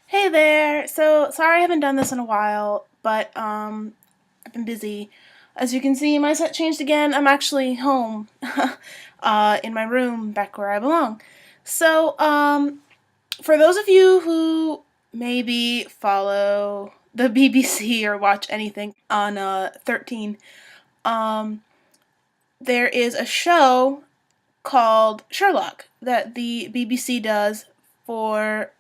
Hey there! So, sorry I haven't done this in a while, but I've been busy. As you can see, my set changed again. I'm actually home, in my room, back where I belong. So, for those of you who maybe follow the BBC or watch anything on 13, um, there is a show called Sherlock that the BBC does for,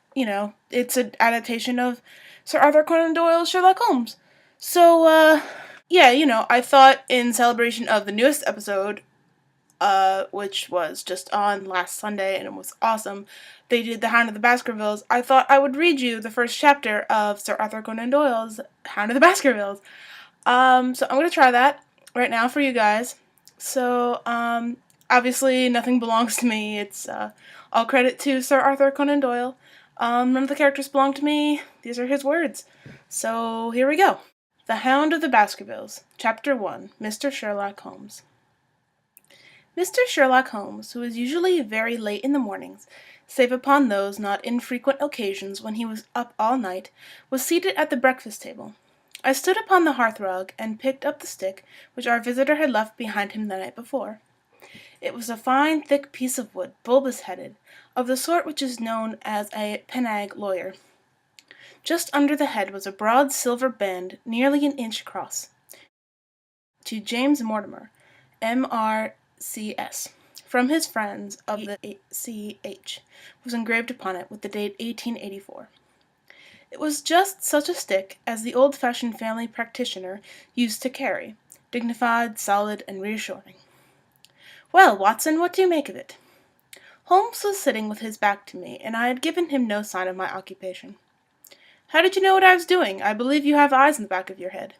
it's an adaptation of Sir Arthur Conan Doyle's Sherlock Holmes. So, yeah, I thought in celebration of the newest episode, which was just on last Sunday and it was awesome, they did the Hound of the Baskervilles. I thought I would read you the first chapter of Sir Arthur Conan Doyle's Hound of the Baskervilles. So I'm gonna try that right now for you guys. So, obviously nothing belongs to me. It's all credit to Sir Arthur Conan Doyle. None of the characters belong to me. These are his words. So here we go. The Hound of the Baskervilles, Chapter 1, Mr. Sherlock Holmes. Mr. Sherlock Holmes, who was usually very late in the mornings, save upon those not infrequent occasions when he was up all night, was seated at the breakfast table. I stood upon the hearth-rug and picked up the stick which our visitor had left behind him the night before. It was a fine thick piece of wood, bulbous-headed, of the sort which is known as a penag lawyer. Just under the head was a broad silver band nearly an inch across. To James Mortimer, M.R.C.S., from his friends of the C.H., was engraved upon it with the date 1884. It was just such a stick as the old-fashioned family practitioner used to carry, dignified, solid, and reassuring. "Well, Watson, what do you make of it?" Holmes was sitting with his back to me, and I had given him no sign of my occupation. "How did you know what I was doing? I believe you have eyes in the back of your head."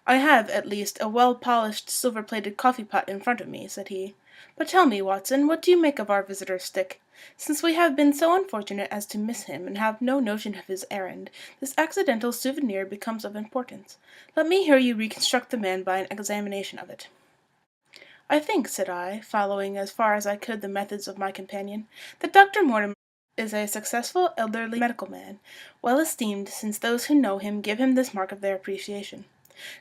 "I have, at least, a well-polished silver-plated coffee-pot in front of me," said he. "But tell me, Watson, what do you make of our visitor's stick? Since we have been so unfortunate as to miss him and have no notion of his errand, this accidental souvenir becomes of importance. Let me hear you reconstruct the man by an examination of it." "I think," said I, following as far as I could the methods of my companion, "that Dr. Mortimer is a successful elderly medical man, well esteemed, since those who know him give him this mark of their appreciation."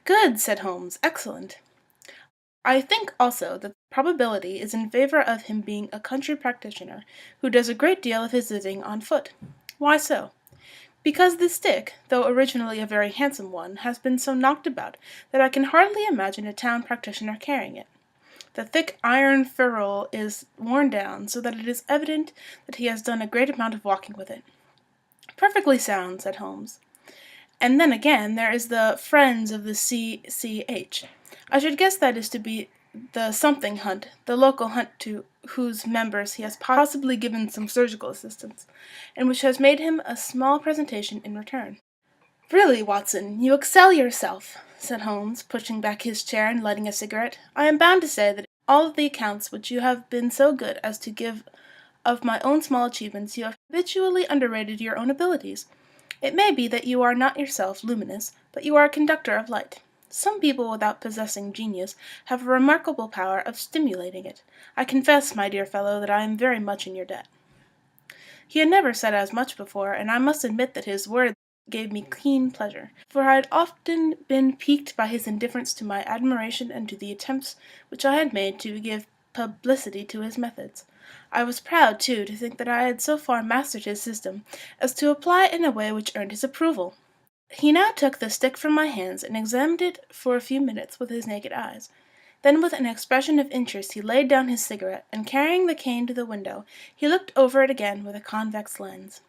"Good!" said Holmes. "Excellent! I think also that the probability is in favour of him being a country practitioner, who does a great deal of his visiting on foot." "Why so?" "Because the stick, though originally a very handsome one, has been so knocked about that I can hardly imagine a town practitioner carrying it. The thick iron ferrule is worn down, so that it is evident that he has done a great amount of walking with it." "Perfectly sound," said Holmes. "And then again there is the Friends of the C.H. I should guess that is to be the something hunt, the local hunt to whose members he has possibly given some surgical assistance, and which has made him a small presentation in return." "Really, Watson, you excel yourself," said Holmes, pushing back his chair and lighting a cigarette. "I am bound to say that in all of the accounts which you have been so good as to give of my own small achievements you have habitually underrated your own abilities. It may be that you are not yourself luminous, but you are a conductor of light. Some people without possessing genius have a remarkable power of stimulating it. I confess, my dear fellow, that I am very much in your debt." He had never said as much before, and I must admit that his words gave me keen pleasure, for I had often been piqued by his indifference to my admiration and to the attempts which I had made to give publicity to his methods. I was proud, too, to think that I had so far mastered his system as to apply it in a way which earned his approval. He now took the stick from my hands and examined it for a few minutes with his naked eyes. Then with an expression of interest he laid down his cigarette, and carrying the cane to the window, he looked over it again with a convex lens.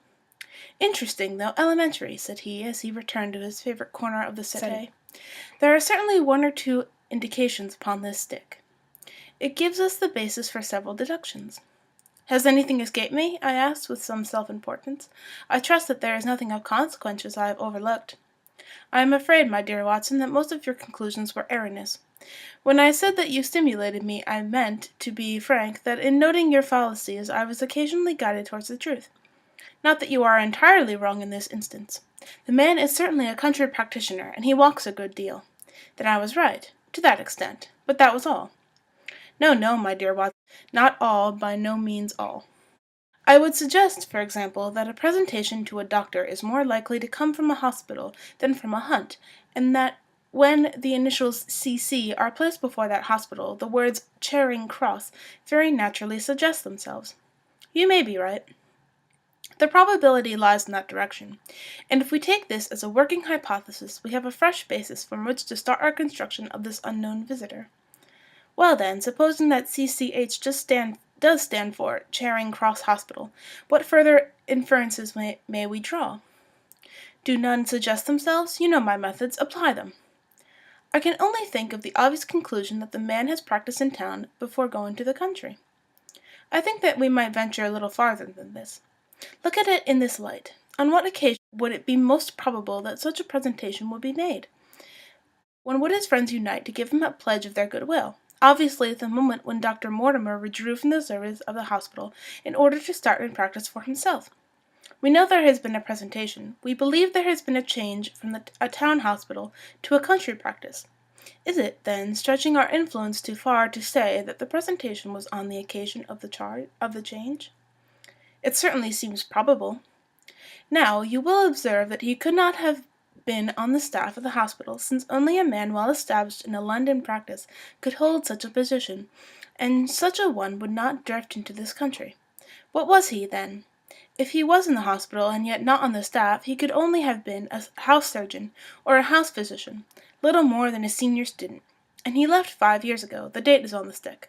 "Interesting, though elementary," said he, as he returned to his favourite corner of the settee. "There are certainly one or two indications upon this stick. It gives us the basis for several deductions." "Has anything escaped me?" I asked, with some self-importance. "I trust that there is nothing of consequence which I have overlooked." "I am afraid, my dear Watson, that most of your conclusions were erroneous. When I said that you stimulated me, I meant, to be frank, that in noting your fallacies I was occasionally guided towards the truth. Not that you are entirely wrong in this instance. The man is certainly a country practitioner, and he walks a good deal. Then I was right, to that extent, but that was all." "No, no, my dear Watson, not all, by no means all. I would suggest, for example, that a presentation to a doctor is more likely to come from a hospital than from a hunt, and that when the initials CC are placed before that hospital, the words Charing Cross very naturally suggest themselves. You may be right. The probability lies in that direction, and if we take this as a working hypothesis, we have a fresh basis from which to start our construction of this unknown visitor. Well then, supposing that CCH does stand for Charing Cross Hospital, what further inferences may we draw? Do none suggest themselves? You know my methods. Apply them. I can only think of the obvious conclusion that the man has practiced in town before going to the country. I think that we might venture a little farther than this. Look at it in this light. On what occasion would it be most probable that such a presentation would be made? When would his friends unite to give him a pledge of their goodwill? Obviously at the moment when Dr. Mortimer withdrew from the service of the hospital in order to start in practice for himself. We know there has been a presentation. We believe there has been a change from a town hospital to a country practice. Is it, then, stretching our influence too far to say that the presentation was on the occasion of the change? It certainly seems probable. Now, you will observe that he could not have been on the staff of the hospital, since only a man well established in a London practice could hold such a position, and such a one would not drift into this country. What was he, then? If he was in the hospital and yet not on the staff, he could only have been a house surgeon or a house physician, little more than a senior student. And he left 5 years ago. The date is on the stick.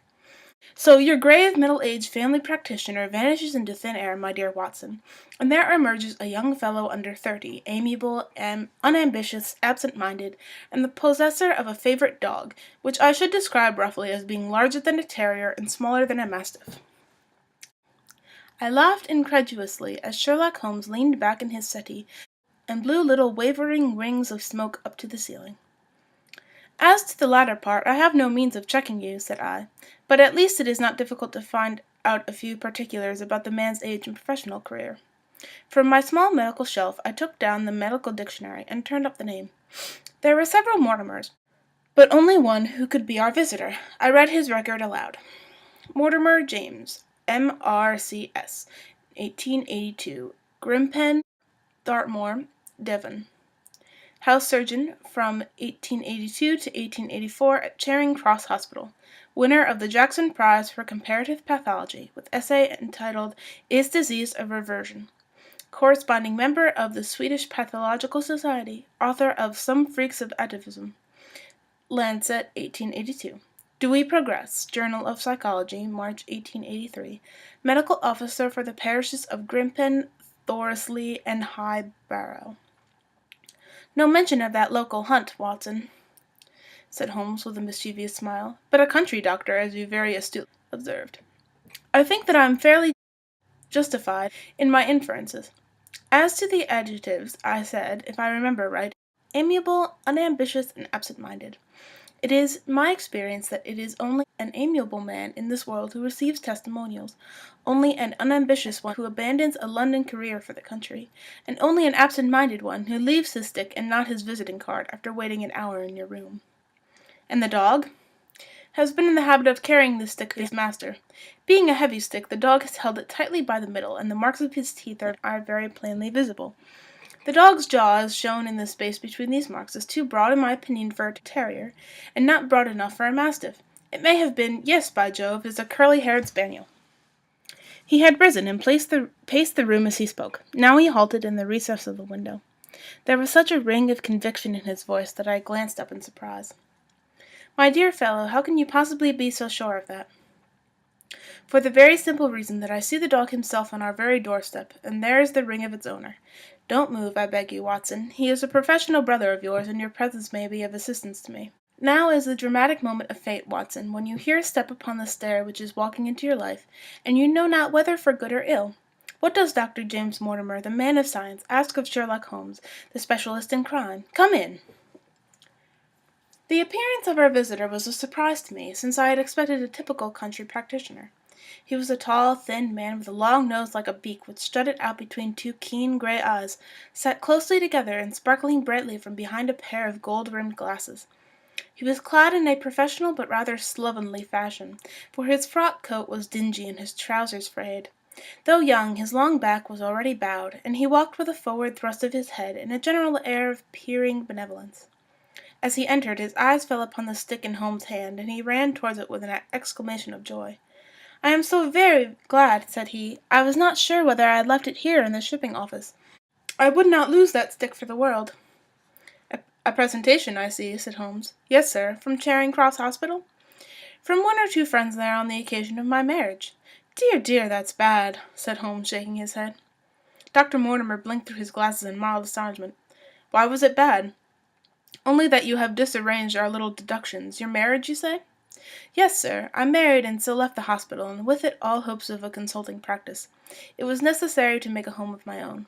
So your grave middle-aged family practitioner vanishes into thin air, my dear Watson, and there emerges a young fellow under 30, amiable and unambitious, absent-minded, and the possessor of a favorite dog, which I should describe roughly as being larger than a terrier and smaller than a mastiff. I laughed incredulously as Sherlock Holmes leaned back in his settee and blew little wavering rings of smoke up to the ceiling. As to the latter part, I have no means of checking you, said I, but at least it is not difficult to find out a few particulars about the man's age and professional career. From my small medical shelf I took down the medical dictionary and turned up the name. There were several Mortimers, but only one who could be our visitor. I read his record aloud. Mortimer James, M.R.C.S., 1882, Grimpen, Dartmoor, Devon. House surgeon from 1882 to 1884 at Charing Cross Hospital. Winner of the Jackson Prize for Comparative Pathology, with essay entitled Is Disease a Reversion? Corresponding member of the Swedish Pathological Society. Author of Some Freaks of Atavism. Lancet, 1882. Dewey Progress, Journal of Psychology, March 1883. Medical officer for the parishes of Grimpen, Thorsley, and High Barrow. No mention of that local hunt, Watson, said Holmes with a mischievous smile, but a country doctor, as you very astutely observed. I think that I am fairly justified in my inferences. As to the adjectives, I said, if I remember right, amiable, unambitious, and absent-minded. It is my experience that it is only an amiable man in this world who receives testimonials, only an unambitious one who abandons a London career for the country, and only an absent-minded one who leaves his stick and not his visiting card after waiting an hour in your room. And the dog? Has been in the habit of carrying the stick of his master. Being a heavy stick, the dog has held it tightly by the middle, and the marks of his teeth are very plainly visible. The dog's jaw, as shown in the space between these marks, is too broad in my opinion for a terrier, and not broad enough for a mastiff. It may have been, yes, by Jove, is a curly-haired spaniel. He had risen and paced the room as he spoke. Now he halted in the recess of the window. There was such a ring of conviction in his voice that I glanced up in surprise. My dear fellow, how can you possibly be so sure of that? For the very simple reason that I see the dog himself on our very doorstep, and there is the ring of its owner. Don't move, I beg you, Watson. He is a professional brother of yours, and your presence may be of assistance to me. Now is the dramatic moment of fate, Watson, when you hear a step upon the stair which is walking into your life, and you know not whether for good or ill. What does Dr. James Mortimer, the man of science, ask of Sherlock Holmes, the specialist in crime? Come in. The appearance of our visitor was a surprise to me, since I had expected a typical country practitioner. He was a tall, thin man with a long nose like a beak, which jutted out between two keen grey eyes, set closely together and sparkling brightly from behind a pair of gold-rimmed glasses. He was clad in a professional but rather slovenly fashion, for his frock coat was dingy and his trousers frayed. Though young, his long back was already bowed, and he walked with a forward thrust of his head and a general air of peering benevolence. As he entered, his eyes fell upon the stick in Holmes's hand, and he ran towards it with an exclamation of joy. "I am so very glad," said he. "I was not sure whether I had left it here in the shipping office. I would not lose that stick for the world." "A presentation, I see," said Holmes. "Yes, sir. From Charing Cross Hospital?" "From one or two friends there on the occasion of my marriage." "Dear, dear, that's bad," said Holmes, shaking his head. Dr. Mortimer blinked through his glasses in mild astonishment. "Why was it bad?" "Only that you have disarranged our little deductions. Your marriage, you say?" "Yes, sir. I married and so left the hospital, and with it all hopes of a consulting practice. It was necessary to make a home of my own."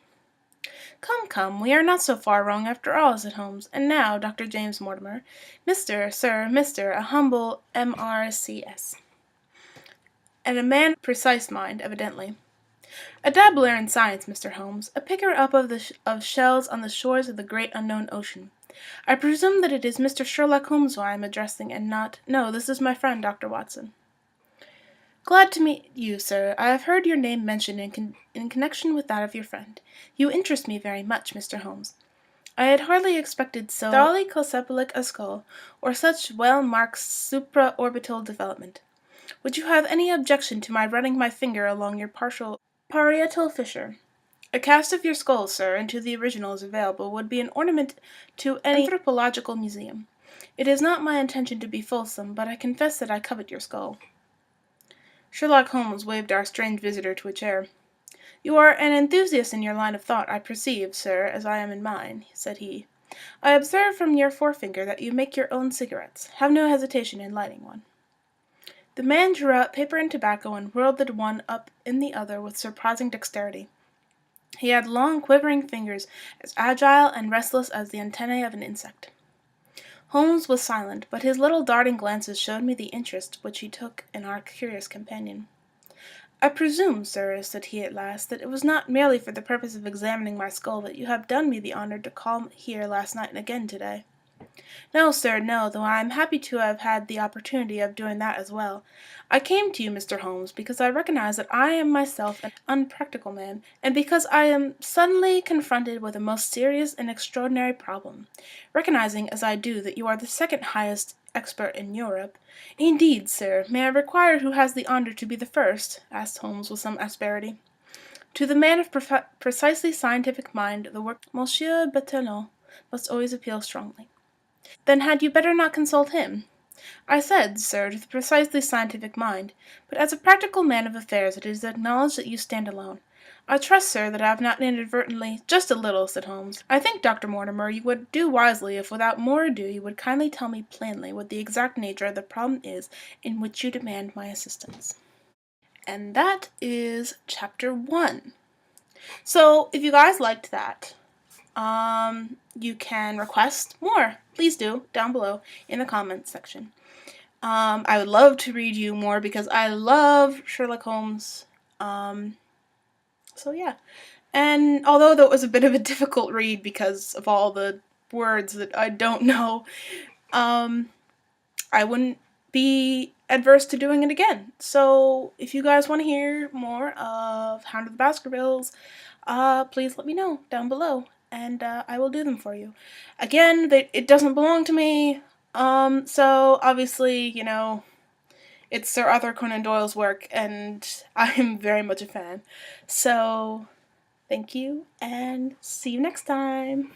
"Come, come, we are not so far wrong after all," said Holmes. "And now, Dr. James Mortimer, Mr., a humble M.R.C.S. and a man of precise mind, evidently. A dabbler in science, Mr. Holmes, a picker-up of shells on the shores of the great unknown ocean. I presume that it is Mr. Sherlock Holmes whom I am addressing, and not— No, this is my friend, Dr. Watson." "Glad to meet you, sir. I have heard your name mentioned in connection with that of your friend. You interest me very much, Mr. Holmes. I had hardly expected so dolichocephalic a skull, or such well-marked supraorbital development. Would you have any objection to my running my finger along your parietal fissure? A cast of your skull, sir, until the original is available, would be an ornament to any anthropological museum. It is not my intention to be fulsome, but I confess that I covet your skull." Sherlock Holmes waved our strange visitor to a chair. "You are an enthusiast in your line of thought, I perceive, sir, as I am in mine," said he. "I observe from your forefinger that you make your own cigarettes. Have no hesitation in lighting one." The man drew out paper and tobacco and whirled the one up in the other with surprising dexterity. He had long, quivering fingers, as agile and restless as the antennae of an insect. Holmes was silent, but his little darting glances showed me the interest which he took in our curious companion. "I presume, sir," said he at last, "that it was not merely for the purpose of examining my skull that you have done me the honour to call here last night and again to-day." "No, sir, no, though I am happy to have had the opportunity of doing that as well. I came to you, Mr. Holmes, because I recognize that I am myself an unpractical man, and because I am suddenly confronted with a most serious and extraordinary problem. Recognizing, as I do, that you are the second highest expert in Europe—" "Indeed, sir, may I require who has the honour to be the first?" asked Holmes with some asperity. "To the man of precisely scientific mind, the work of Monsieur Berthelot must always appeal strongly." "Then had you better not consult him?" "I said, sir, to the precisely scientific mind. But as a practical man of affairs it is acknowledged that you stand alone. I trust, sir, that I have not inadvertently—" "Just a little," said Holmes. "I think, Dr. Mortimer, you would do wisely if without more ado you would kindly tell me plainly what the exact nature of the problem is in which you demand my assistance." And that is Chapter 1. So, if you guys liked that, you can request more. Please do, down below in the comments section. I would love to read you more because I love Sherlock Holmes. So yeah. And although that was a bit of a difficult read because of all the words that I don't know, I wouldn't be adverse to doing it again. So if you guys want to hear more of Hound of the Baskervilles, please let me know down below, and I will do them for you. Again, it doesn't belong to me, so obviously, it's Sir Arthur Conan Doyle's work, and I'm very much a fan. So, thank you, and see you next time.